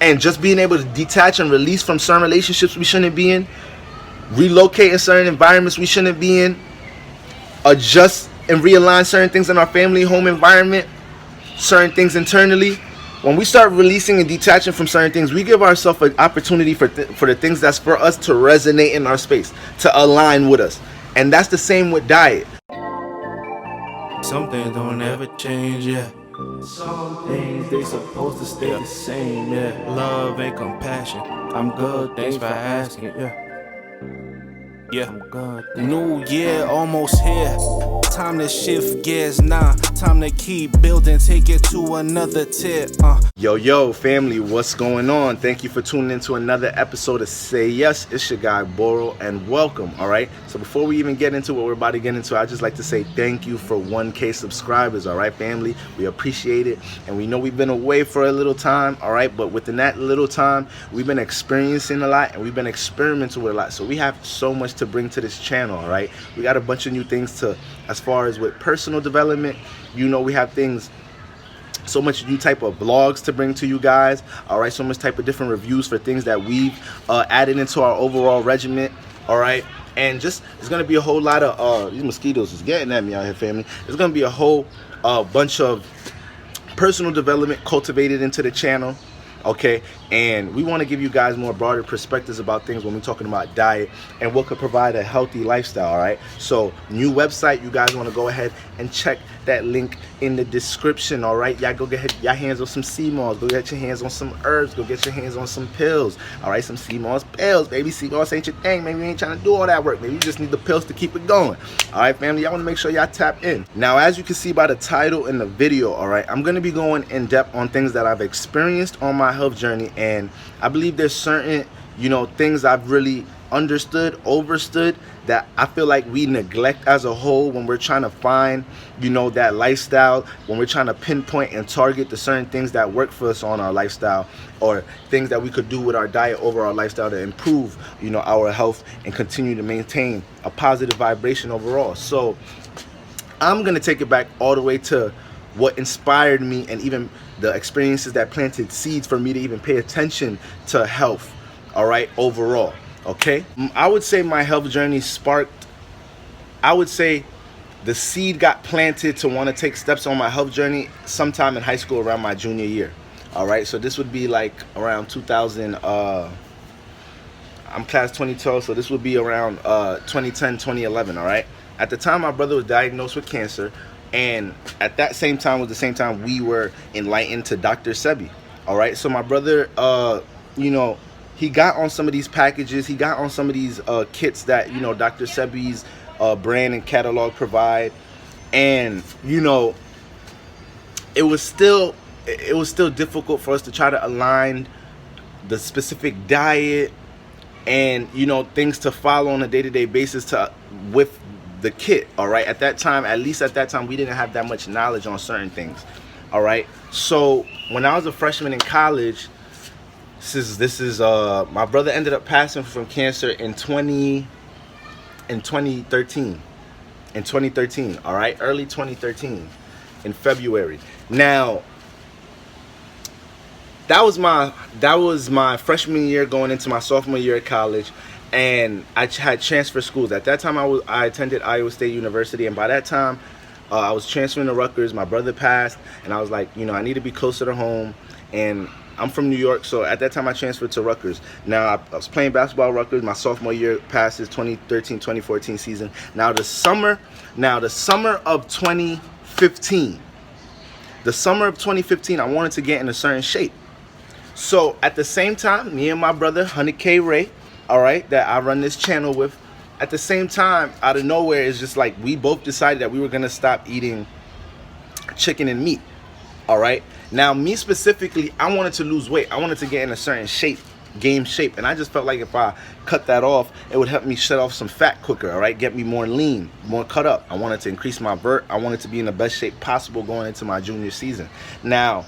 and just being able to detach and release from certain relationships we shouldn't be in, relocate in certain environments we shouldn't be in, adjust and realign certain things in our family home environment, certain things internally. When we start releasing and detaching from certain things, we give ourselves an opportunity for the things that's for us to resonate in our space, to align with us. And that's the same with diet. Some things don't ever change, yeah. Some things they supposed to stay the same, yeah. Love and compassion, I'm good, thanks for asking, yeah. Yeah, I'm good. New year almost here. Time to shift gears now. Time to keep building, take it to another tier. Yo, family, what's going on? Thank you for tuning in to another episode of Say Yes. It's your guy, Boro, and welcome, all right? So before we even get into what we're about to get into, I'd just like to say thank you for 1K subscribers, all right, family? We appreciate it, and we know we've been away for a little time, all right? But within that little time, we've been experiencing a lot, and we've been experimenting with a lot. So we have so much to bring to this channel, all right? We got a bunch of new things to, as far as with personal development, you know, we have things, so much new type of vlogs to bring to you guys, all right? So much type of different reviews for things that we've added into our overall regiment, all right? And just, it's gonna be a whole lot of these mosquitoes is getting at me out here, family. There's gonna be a whole bunch of personal development cultivated into the channel, okay? And we want to give you guys more broader perspectives about things when we're talking about diet and what could provide a healthy lifestyle, all right? So new website, you guys want to go ahead and check that link in the description, all right? Y'all go get your hands on some Seamoss, go get your hands on some herbs, go get your hands on some pills, all right? Some Seamoss pills, baby. Seamoss ain't your thing. Maybe you ain't trying to do all that work. Maybe you just need the pills to keep it going, all right, family? Y'all want to make sure y'all tap in. Now, as you can see by the title in the video, all right, I'm going to be going in depth on things that I've experienced on my health journey, and I believe there's certain, you know, things I've really overstood that I feel like we neglect as a whole when we're trying to find, you know, that lifestyle, when we're trying to pinpoint and target the certain things that work for us on our lifestyle, or things that we could do with our diet over our lifestyle to improve, you know, our health and continue to maintain a positive vibration overall. So I'm gonna take it back all the way to what inspired me, and even the experiences that planted seeds for me to even pay attention to health, all right, overall, okay? I would say my health journey sparked, I would say the seed got planted to want to take steps on my health journey sometime in high school around my junior year, all right? So this would be like around 2000, I'm class 2012, so this would be around 2010, 2011, all right? At the time, my brother was diagnosed with cancer, and at that same time was the same time we were enlightened to Dr. Sebi, all right? So my brother, you know, he got on some of these packages, he got on some of these kits that, you know, Dr. Sebi's brand and catalog provide, and, you know, it was still difficult for us to try to align the specific diet and, you know, things to follow on a day-to-day basis with the kit, all right? At that time, at least at that time, we didn't have that much knowledge on certain things, all right? So when I was a freshman in college, this is my brother ended up passing from cancer in 2013, all right? Early 2013, in February. Now, that was my freshman year going into my sophomore year at college, and I had transfer schools. At that time, I attended Iowa State University, and by that time, I was transferring to Rutgers. My brother passed, and I was like, you know, I need to be closer to home, and I'm from New York, so at that time, I transferred to Rutgers. Now, I was playing basketball at Rutgers. My sophomore year passes, 2013-2014 season. Now, the summer of 2015, I wanted to get in a certain shape. So at the same time, me and my brother, 100K Ray, all right, that I run this channel with, at the same time, out of nowhere, it's just like we both decided that we were gonna stop eating chicken and meat, all right? Now, me specifically, I wanted to lose weight. I wanted to get in a certain shape, game shape, and I just felt like if I cut that off, it would help me shed off some fat quicker, all right? Get me more lean, more cut up. I wanted to increase my vert. I wanted to be in the best shape possible going into my junior season. Now,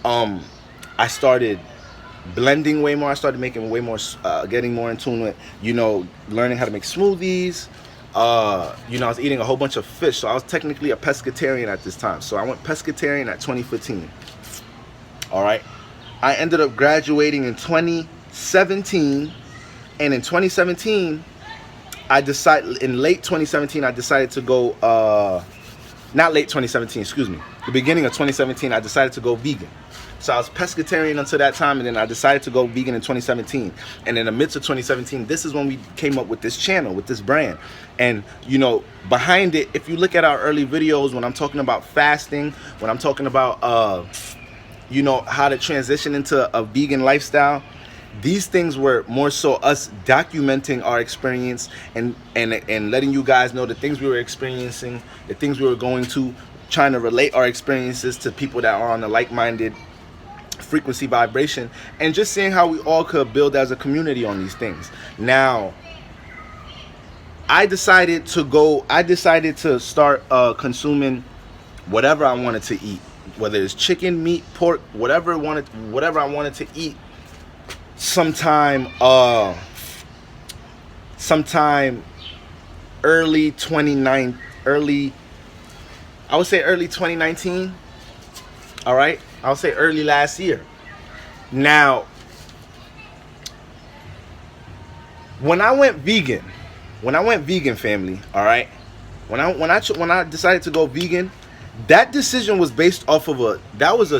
I started blending way more. I started making way more, getting more in tune with, you know, learning how to make smoothies. You know, I was eating a whole bunch of fish, so I was technically a pescatarian at this time. So I went pescatarian at 2015. All right. I ended up graduating in 2017, and in 2017, in late 2017, I decided to go, not late 2017, excuse me, the beginning of 2017, I decided to go vegan. So I was pescatarian until that time, and then I decided to go vegan in 2017. And in the midst of 2017, this is when we came up with this channel, with this brand. And, you know, behind it, if you look at our early videos, when I'm talking about fasting, when I'm talking about, you know, how to transition into a vegan lifestyle, these things were more so us documenting our experience and letting you guys know the things we were experiencing, the things we were going to, trying to relate our experiences to people that are on a like-minded frequency vibration, and just seeing how we all could build as a community on these things. Now, I decided to start consuming whatever I wanted to eat, whether it's chicken, meat, pork, whatever I wanted to eat. Sometime early 2019. All right, I'll say early last year. Now, when I went vegan, family, all right, when I decided to go vegan, that decision was based off of a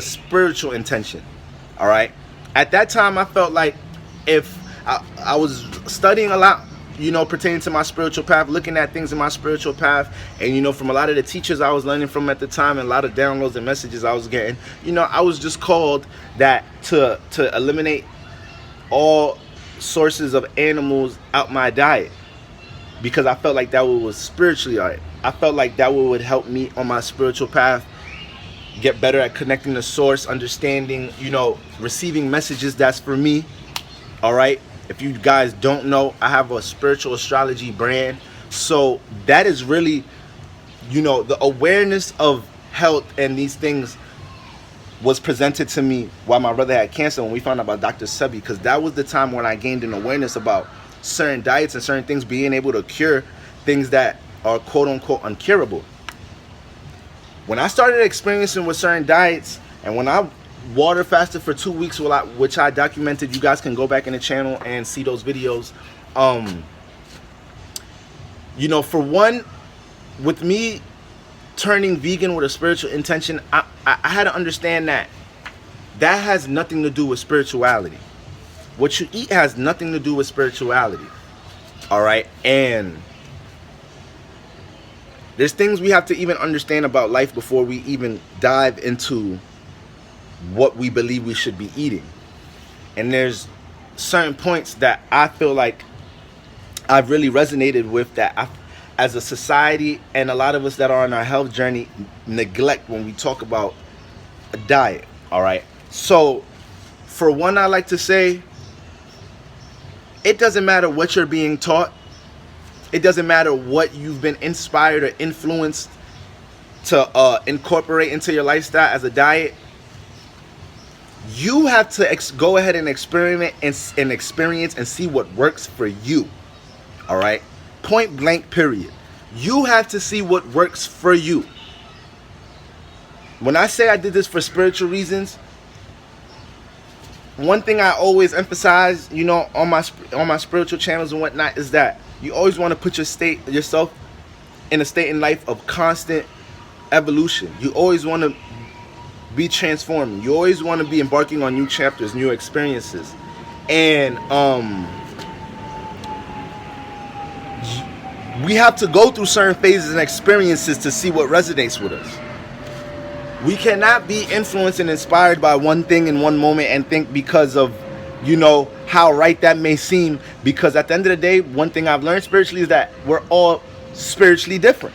spiritual intention. All right, at that time, I felt like if I was studying a lot, you know, pertaining to my spiritual path, looking at things in my spiritual path, and, you know, from a lot of the teachers I was learning from at the time, and a lot of downloads and messages I was getting, you know, I was just called that to eliminate all sources of animals out my diet, because I felt like that was spiritually all right. I felt like that would help me on my spiritual path get better at connecting the source, understanding, you know, receiving messages that's for me. All right, if you guys don't know, I have a spiritual astrology brand, so that is really, you know, the awareness of health and these things was presented to me while my brother had cancer, when we found out about Dr. Sebi, because that was the time when I gained an awareness about certain diets and certain things being able to cure things that are quote unquote uncurable. When I started experiencing with certain diets, and when I water fasted for 2 weeks, which I documented, you guys can go back in the channel and see those videos. You know, for one, with me turning vegan with a spiritual intention, I had to understand that has nothing to do with spirituality. What you eat has nothing to do with spirituality. All right, and there's things we have to even understand about life before we even dive into what we believe we should be eating. And there's certain points that I feel like I've really resonated with, that as a society, and a lot of us that are on our health journey, neglect when we talk about a diet. All right, so for one, I like to say, it doesn't matter what you're being taught. It doesn't matter what you've been inspired or influenced to incorporate into your lifestyle as a diet. You have to go ahead and experiment and experience and see what works for you. All right, point blank, period. You have to see what works for you. When I say I did this for spiritual reasons, one thing I always emphasize, you know, on my spiritual channels and whatnot, is that you always want to put yourself in a state in life of constant evolution. You always want to be transforming. You always want to be embarking on new chapters, new experiences. And we have to go through certain phases and experiences to see what resonates with us. We cannot be influenced and inspired by one thing in one moment and think because of, you know, how right that may seem, because at the end of the day, one thing I've learned spiritually is that we're all spiritually different.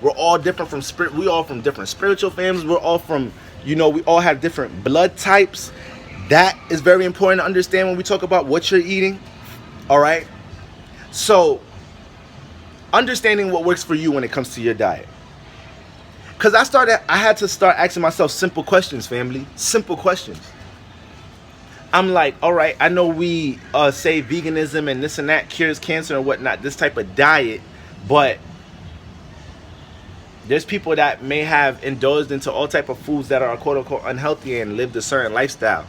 We're all different from spirit. We all from different spiritual families. We're all from, you know, we all have different blood types. That is very important to understand when we talk about what you're eating. All right, so understanding what works for you when it comes to your diet. Because I had to start asking myself simple questions, family. Simple questions. I'm like, all right, I know we say veganism and this and that cures cancer and whatnot, this type of diet, but there's people that may have indulged into all type of foods that are quote unquote unhealthy and lived a certain lifestyle.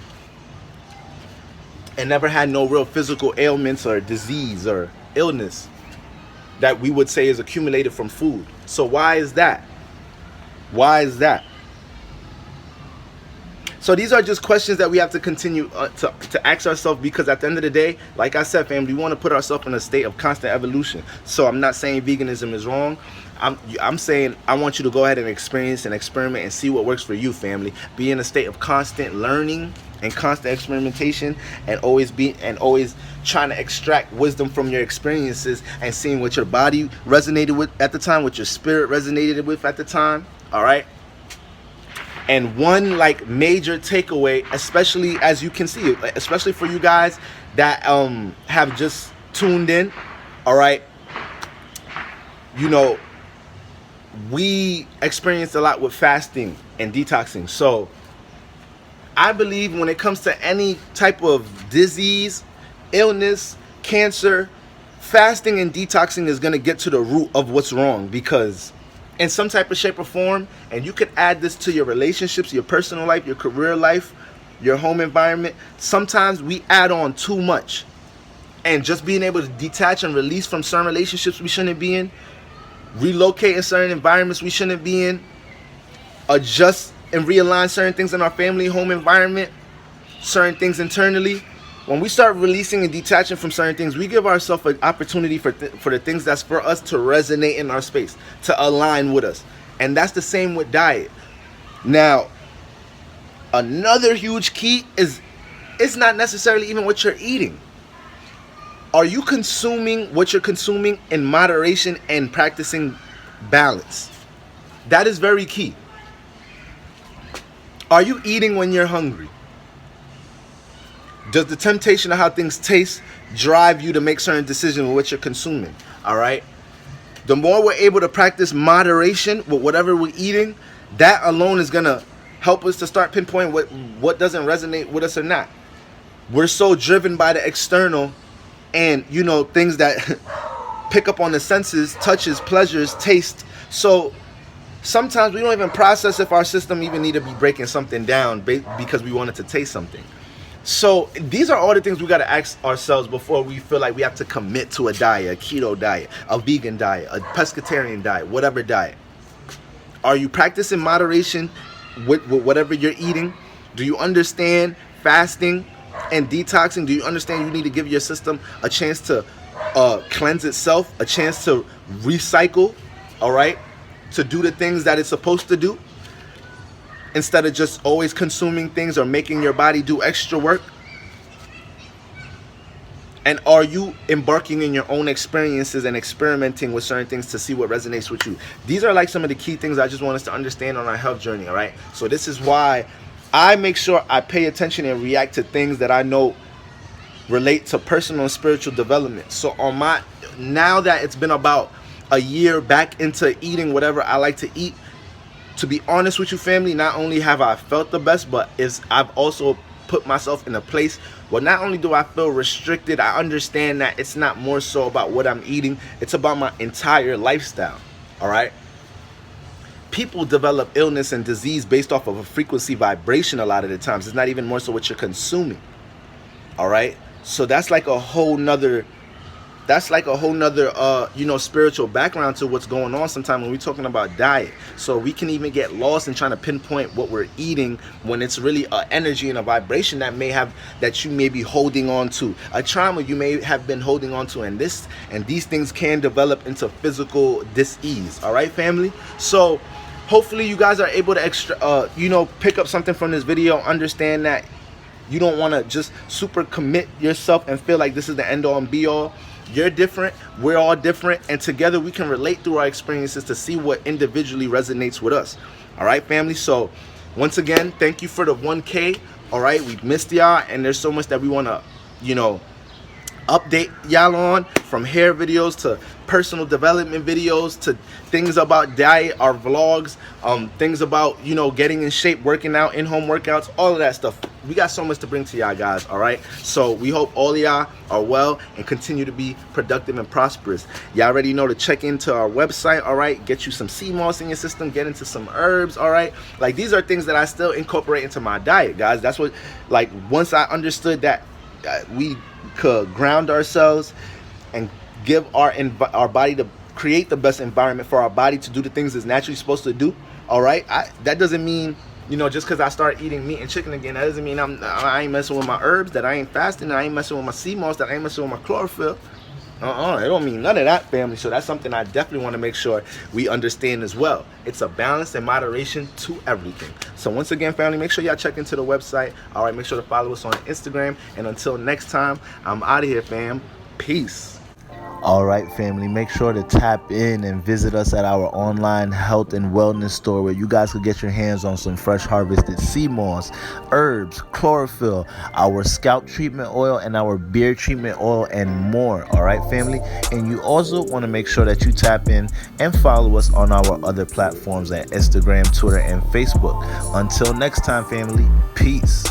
and never had no real physical ailments or disease or illness that we would say is accumulated from food. So why is that? Why is that? So these are just questions that we have to continue to ask ourselves, because at the end of the day, like I said, family, we want to put ourselves in a state of constant evolution. So I'm not saying veganism is wrong. I'm saying I want you to go ahead and experience and experiment and see what works for you, family. Be in a state of constant learning and constant experimentation, and always trying to extract wisdom from your experiences and seeing what your body resonated with at the time, what your spirit resonated with at the time. All right. And one like major takeaway, especially as you can see, especially for you guys that have just tuned in, all right, you know, we experienced a lot with fasting and detoxing. So I believe when it comes to any type of disease, illness, cancer, fasting and detoxing is going to get to the root of what's wrong, because in some type of shape or form, and you could add this to your relationships, your personal life, your career life, your home environment, sometimes we add on too much. And just being able to detach and release from certain relationships we shouldn't be in, relocate in certain environments we shouldn't be in, adjust and realign certain things in our family, home environment, certain things internally. When we start releasing and detaching from certain things, we give ourselves an opportunity for the things that's for us to resonate in our space, to align with us. And that's the same with diet. Now, another huge key is it's not necessarily even what you're eating. Are you consuming what you're consuming in moderation and practicing balance? That is very key. Are you eating when you're hungry? Does the temptation of how things taste drive you to make certain decisions with what you're consuming? All right. The more we're able to practice moderation with whatever we're eating, that alone is going to help us to start pinpointing what doesn't resonate with us or not. We're so driven by the external and, you know, things that pick up on the senses, touches, pleasures, taste. So sometimes we don't even process if our system even need to be breaking something down because we want it to taste something. So these are all the things we got to ask ourselves before we feel like we have to commit to a diet, a keto diet, a vegan diet, a pescatarian diet, whatever diet. Are you practicing moderation with whatever you're eating? Do you understand fasting and detoxing? Do you understand you need to give your system a chance to cleanse itself, a chance to recycle, all right, to do the things that it's supposed to do, instead of just always consuming things or making your body do extra work? And are you embarking in your own experiences and experimenting with certain things to see what resonates with you? These are like some of the key things I just want us to understand on our health journey, all right? So this is why I make sure I pay attention and react to things that I know relate to personal and spiritual development. So on now that it's been about a year back into eating whatever I like to eat, to be honest with you, family, not only have I felt the best, but I've also put myself in a place where not only do I feel restricted, I understand that it's not more so about what I'm eating, it's about my entire lifestyle, all right? People develop illness and disease based off of a frequency vibration a lot of the times. It's not even more so what you're consuming, all right? So that's like a whole nother spiritual background to what's going on sometimes when we're talking about diet. So we can even get lost in trying to pinpoint what we're eating when it's really an energy and a vibration that you may be holding on to, a trauma you may have been holding on to, and these things can develop into physical dis-ease. All right, family? So hopefully you guys are able to pick up something from this video, understand that you don't want to just super commit yourself and feel like this is the end all and be all. You're different, we're all different, and together we can relate through our experiences to see what individually resonates with us. All right, family? So once again, thank you for the 1K. All right, we've missed y'all, and there's so much that we want to update y'all on, from hair videos to personal development videos to things about diet, our vlogs, things about getting in shape, working out, in-home workouts, all of that stuff. We got so much to bring to y'all guys. All right, so we hope all of y'all are well and continue to be productive and prosperous. Y'all already know to check into our website. All right, get you some Seamoss in your system, get into some herbs. All right, like these are things that I still incorporate into my diet, guys. That's what, like, once I understood that we could ground ourselves and give our body to create the best environment for our body to do the things it's naturally supposed to do. All right, that doesn't mean, just because I start eating meat and chicken again, that doesn't mean I ain't messing with my herbs, that I ain't fasting, that I ain't messing with my Seamoss, that I ain't messing with my chlorophyll. It don't mean none of that, family. So that's something I definitely want to make sure we understand as well. It's a balance and moderation to everything. So once again, family, make sure y'all check into the website. All right, make sure to follow us on Instagram. And until next time, I'm out of here, fam. Peace. All right, family, make sure to tap in and visit us at our online health and wellness store where you guys can get your hands on some fresh harvested Seamoss, herbs, chlorophyll, our scalp treatment oil, and our beard treatment oil, and more. All right, family. And you also want to make sure that you tap in and follow us on our other platforms at Instagram, Twitter, and Facebook. Until next time, family, peace.